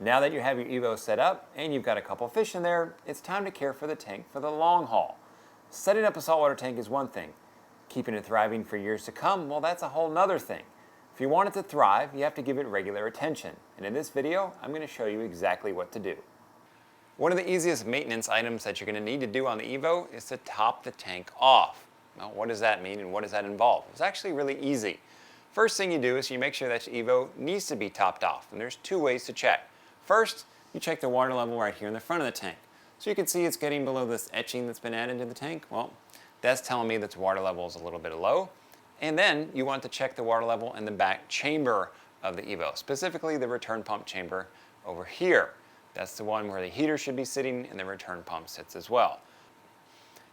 Now that you have your EVO set up and you've got a couple fish in there, it's time to care for the tank for the long haul. Setting up a saltwater tank is one thing. Keeping it thriving for years to come, well, that's a whole nother thing. If you want it to thrive, you have to give it regular attention. And in this video, I'm going to show you exactly what to do. One of the easiest maintenance items that you're going to need to do on the EVO is to top the tank off. Now, what does that mean and what does that involve? It's actually really easy. First thing you do is you make sure that your EVO needs to be topped off. And there's two ways to check. First, you check the water level right here in the front of the tank. So you can see it's getting below this etching that's been added to the tank. Well, that's telling me that the water level is a little bit low. And then you want to check the water level in the back chamber of the EVO, specifically the return pump chamber over here. That's the one where the heater should be sitting and the return pump sits as well.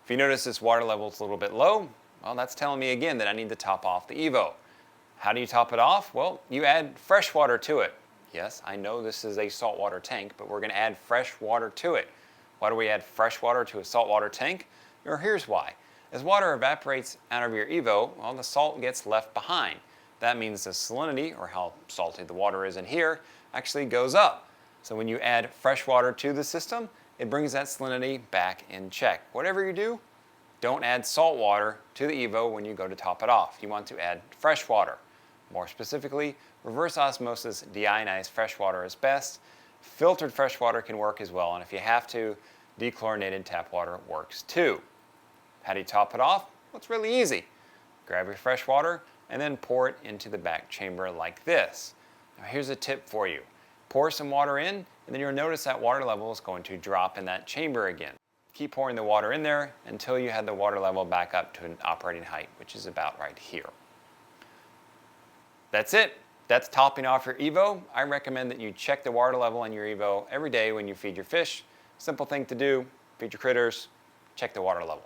If you notice this water level is a little bit low, well, that's telling me again that I need to top off the EVO. How do you top it off? Well, you add fresh water to it. Yes, I know this is a saltwater tank, but we're going to add fresh water to it. Why do we add fresh water to a saltwater tank? Or here's why. As water evaporates out of your EVO, well, the salt gets left behind. That means the salinity, or how salty the water is in here, actually goes up. So when you add fresh water to the system, it brings that salinity back in check. Whatever you do, don't add salt water to the EVO when you go to top it off. You want to add fresh water. More specifically, reverse osmosis deionized fresh water is best. Filtered fresh water can work as well, and if you have to, dechlorinated tap water works too. How do you top it off? Well, it's really easy. Grab your fresh water and then pour it into the back chamber like this. Now here's a tip for you. Pour some water in, and then you'll notice that water level is going to drop in that chamber again. Keep pouring the water in there until you have the water level back up to an operating height, which is about right here. That's it. That's topping off your EVO. I recommend that you check the water level in your EVO every day when you feed your fish. Simple thing to do, feed your critters, check the water level.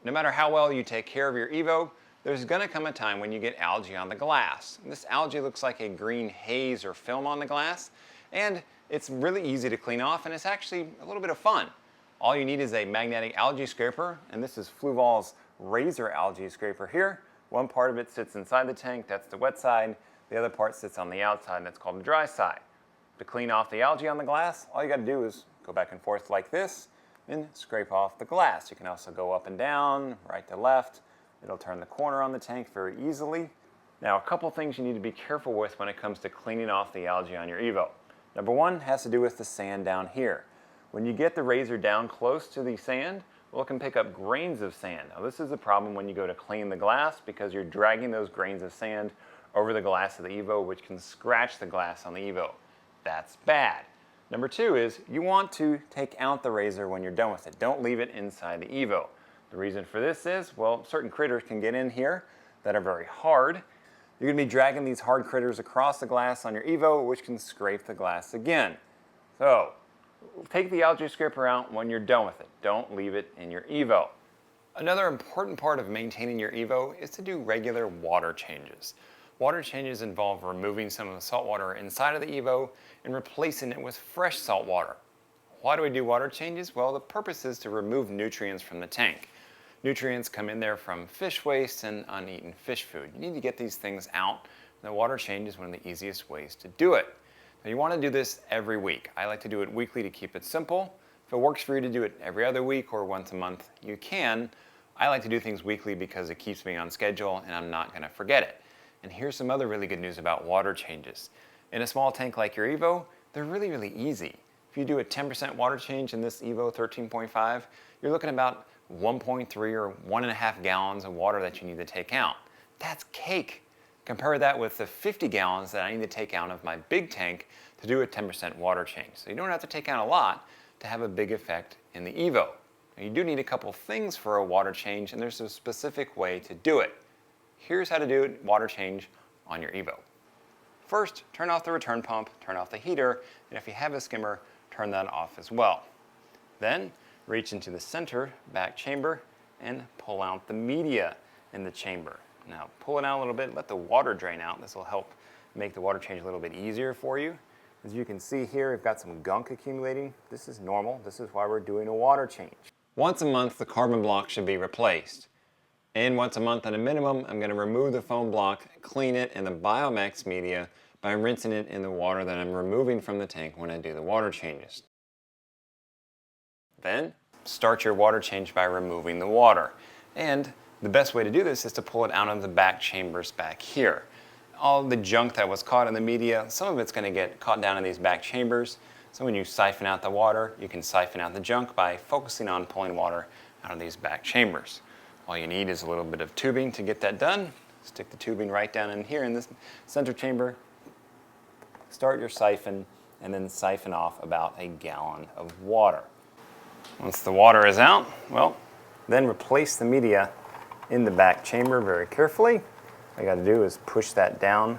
No matter how well you take care of your EVO, there's going to come a time when you get algae on the glass. This algae looks like a green haze or film on the glass, and it's really easy to clean off, and it's actually a little bit of fun. All you need is a magnetic algae scraper, and this is Fluval's razor algae scraper here. One part of it sits inside the tank, that's the wet side. The other part sits on the outside, and that's called the dry side. To clean off the algae on the glass, all you got to do is go back and forth like this and scrape off the glass. You can also go up and down, right to left. It'll turn the corner on the tank very easily. Now, a couple things you need to be careful with when it comes to cleaning off the algae on your EVO. Number one has to do with the sand down here. When you get the razor down close to the sand, well, it can pick up grains of sand. Now, this is a problem when you go to clean the glass because you're dragging those grains of sand over the glass of the EVO, which can scratch the glass on the EVO. That's bad. Number two is you want to take out the razor when you're done with it. Don't leave it inside the EVO. The reason for this is, well, certain critters can get in here that are very hard. You're going to be dragging these hard critters across the glass on your EVO, which can scrape the glass again. So, take the algae scraper out when you're done with it. Don't leave it in your EVO. Another important part of maintaining your EVO is to do regular water changes. Water changes involve removing some of the salt water inside of the EVO and replacing it with fresh salt water. Why do we do water changes? Well, the purpose is to remove nutrients from the tank. Nutrients come in there from fish waste and uneaten fish food. You need to get these things out, and the water change is one of the easiest ways to do it. Now, you want to do this every week. I like to do it weekly to keep it simple. If it works for you to do it every other week or once a month, you can. I like to do things weekly because it keeps me on schedule and I'm not going to forget it. And here's some other really good news about water changes. In a small tank like your EVO, they're really easy. If you do a 10% water change in this EVO 13.5, you're looking at about 1.3 or 1.5 gallons of water that you need to take out. That's cake. Compare that with the 50 gallons that I need to take out of my big tank to do a 10% water change. So you don't have to take out a lot to have a big effect in the EVO. Now, you do need a couple things for a water change, and there's a specific way to do it. Here's how to do a water change on your EVO. First, turn off the return pump, turn off the heater, and if you have a skimmer, turn that off as well. Then, reach into the center back chamber and pull out the media in the chamber. Now, pull it out a little bit, let the water drain out. This will help make the water change a little bit easier for you. As you can see here, we've got some gunk accumulating. This is normal. This is why we're doing a water change. Once a month, the carbon block should be replaced. And once a month at a minimum, I'm going to remove the foam block, clean it, and the Biomax media by rinsing it in the water that I'm removing from the tank when I do the water changes. Then, start your water change by removing the water. And the best way to do this is to pull it out of the back chambers back here. All the junk that was caught in the media, some of it's going to get caught down in these back chambers. So when you siphon out the water, you can siphon out the junk by focusing on pulling water out of these back chambers. All you need is a little bit of tubing to get that done. Stick the tubing right down in here in this center chamber. Start your siphon and then siphon off about a gallon of water. Once the water is out, well, then replace the media in the back chamber very carefully. All you got to do is push that down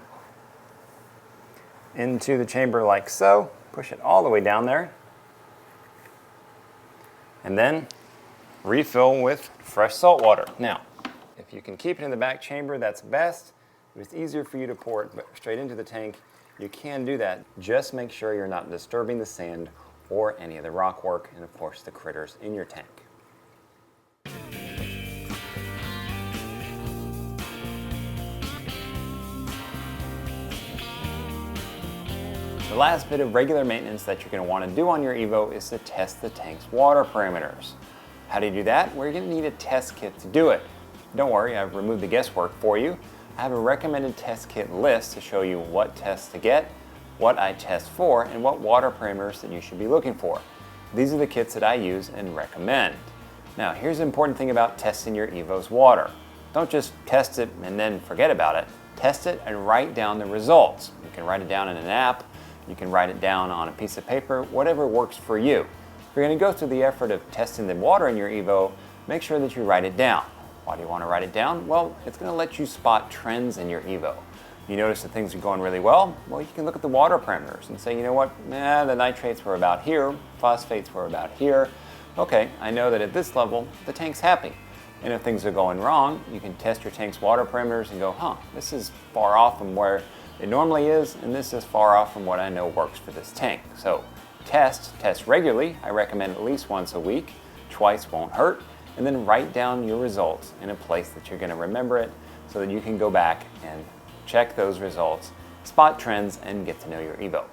into the chamber like so. Push it all the way down there. And then refill with fresh salt water. Now, if you can keep it in the back chamber, that's best. If it's easier for you to pour it straight into the tank, you can do that. Just make sure you're not disturbing the sand or any of the rock work and of course the critters in your tank. The last bit of regular maintenance that you're going to want to do on your EVO is to test the tank's water parameters. How do you do that? Well, you're going to need a test kit to do it. Don't worry, I've removed the guesswork for you. I have a recommended test kit list to show you what tests to get, what I test for, and what water parameters that you should be looking for. These are the kits that I use and recommend. Now, here's the important thing about testing your EVO's water. Don't just test it and then forget about it. Test it and write down the results. You can write it down in an app, you can write it down on a piece of paper, whatever works for you. If you're going to go through the effort of testing the water in your EVO, make sure that you write it down. Why do you want to write it down? Well, it's going to let you spot trends in your EVO. You notice that things are going really well, well, you can look at the water parameters and say, you know what, the nitrates were about here, phosphates were about here. Okay, I know that at this level, the tank's happy. And if things are going wrong, you can test your tank's water parameters and go, this is far off from where it normally is, and this is far off from what I know works for this tank. So test regularly. I recommend at least once a week. Twice won't hurt. And then write down your results in a place that you're going to remember it so that you can go back and check those results, spot trends, and get to know your EVO.